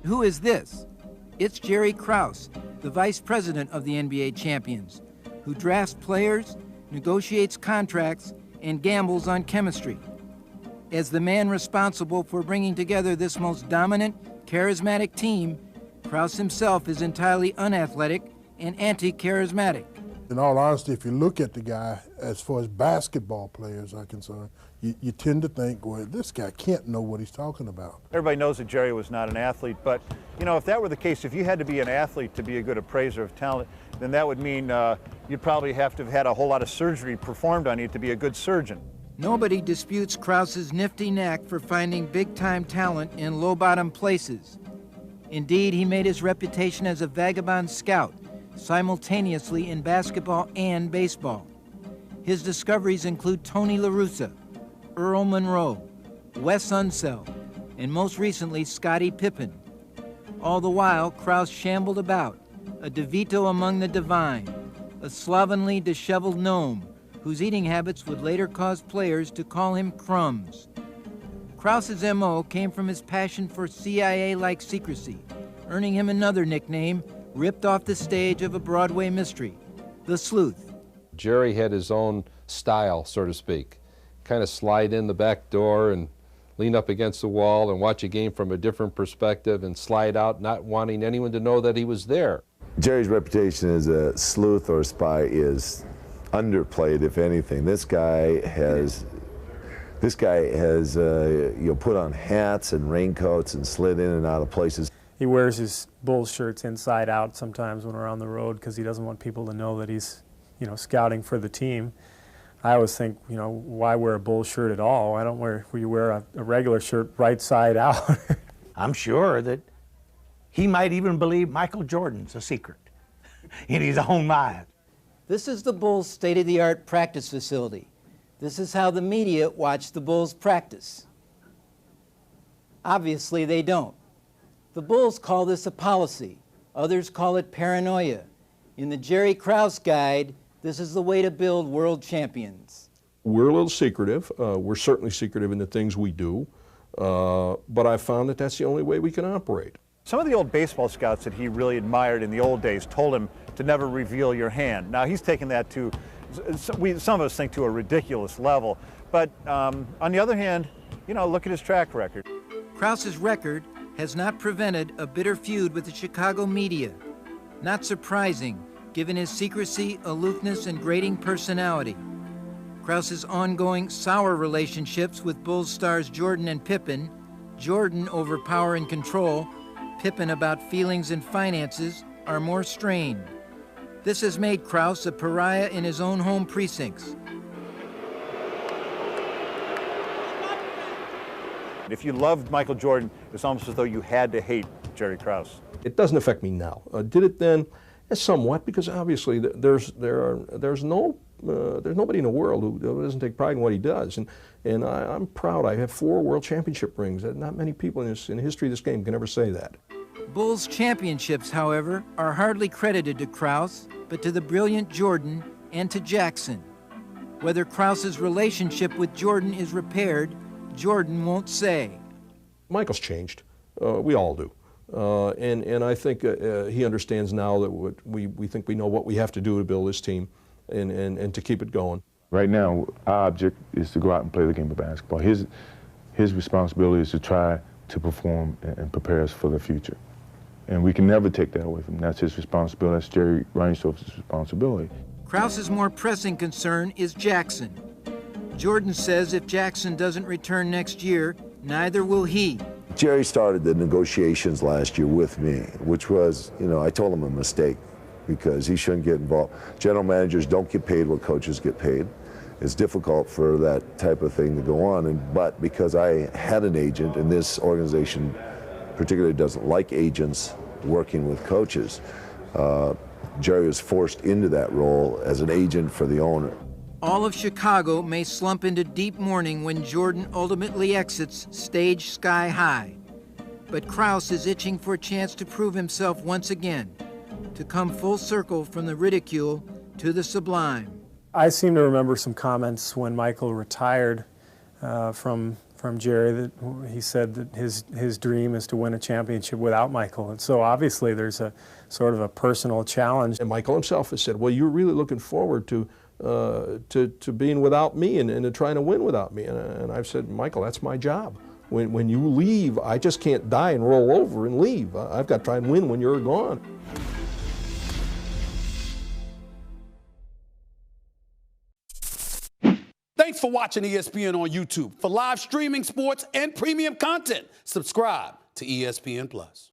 who is this? It's Jerry Krause, the vice president of the NBA champions, who drafts players, negotiates contracts, and gambles on chemistry. As the man responsible for bringing together this most dominant, charismatic team, Krause himself is entirely unathletic and anti-charismatic. In all honesty, if you look at the guy, as far as basketball players are concerned, you tend to think, well, this guy can't know what he's talking about. Everybody knows that Jerry was not an athlete, but you know, if that were the case, if you had to be an athlete to be a good appraiser of talent, then that would mean you'd probably have to have had a whole lot of surgery performed on you to be a good surgeon. Nobody disputes Krause's nifty knack for finding big-time talent in low-bottom places. Indeed, he made his reputation as a vagabond scout, simultaneously in basketball and baseball. His discoveries include Tony La Russa, Earl Monroe, Wes Unseld, and most recently Scottie Pippen. All the while, Krause shambled about, a DeVito among the divine, a slovenly, disheveled gnome whose eating habits would later cause players to call him Crumbs. Krause's M.O. came from his passion for CIA-like secrecy, earning him another nickname ripped off the stage of a Broadway mystery, the Sleuth. Jerry had his own style, so to speak. Kind of slide in the back door and lean up against the wall and watch a game from a different perspective and slide out, not wanting anyone to know that he was there. Jerry's reputation as a sleuth or spy is underplayed, if anything. This guy has put on hats and raincoats and slid in and out of places. He wears his Bulls shirts inside out sometimes when we're on the road because he doesn't want people to know that he's, scouting for the team. I always think, why wear a Bulls shirt at all? Why don't you wear a regular shirt right side out? I'm sure that he might even believe Micheal Jordan's a secret in his own mind. This is the Bulls' state-of-the-art practice facility. This is how the media watch the Bulls practice. Obviously, they don't. The Bulls call this a policy. Others call it paranoia. In the Jerry Krause Guide, this is the way to build world champions. We're a little secretive. We're certainly secretive in the things we do, but I found that that's the only way we can operate. Some of the old baseball scouts that he really admired in the old days told him to never reveal your hand. Now he's taken that to, some of us think, to a ridiculous level. But on the other hand, look at his track record. Krause's record has not prevented a bitter feud with the Chicago media. Not surprising, given his secrecy, aloofness, and grating personality. Krause's ongoing sour relationships with Bulls stars Jordan and Pippen, Jordan over power and control, Pippen about feelings and finances, are more strained. This has made Krause a pariah in his own home precincts. If you loved Micheal Jordan, it's almost as though you had to hate Jerry Krause. It doesn't affect me now. Did it then? Somewhat, because obviously there's nobody in the world who doesn't take pride in what he does, and I'm proud. I have 4 world championship rings. Not many people in the history of this game can ever say that. Bulls championships, however, are hardly credited to Krause, but to the brilliant Jordan and to Jackson. Whether Krause's relationship with Jordan is repaired, Jordan won't say. Michael's changed. We all do. And I think he understands now that we think we know what we have to do to build this team and to keep it going. Right now, our object is to go out and play the game of basketball. His responsibility is to try to perform and prepare us for the future. And we can never take that away from him. That's his responsibility. That's Jerry Reinsdorf's responsibility. Krause's more pressing concern is Jackson. Jordan says if Jackson doesn't return next year, neither will he. Jerry started the negotiations last year with me, which was, I told him a mistake because he shouldn't get involved. General managers don't get paid what coaches get paid. It's difficult for that type of thing to go on, but because I had an agent, and this organization particularly doesn't like agents working with coaches, Jerry was forced into that role as an agent for the owner. All of Chicago may slump into deep mourning when Jordan ultimately exits stage sky high. But Krause is itching for a chance to prove himself once again, to come full circle from the ridicule to the sublime. I seem to remember some comments when Micheal retired from from Jerry that he said that his dream is to win a championship without Michael. And so obviously there's a sort of a personal challenge. And Michael himself has said, well, you're really looking forward to being without me and to trying to win without me. And I've said, Michael, that's my job. When you leave, I just can't die and roll over and leave. I've got to try and win when you're gone. Thanks for watching ESPN on YouTube. For live streaming, sports, and premium content, subscribe to ESPN+.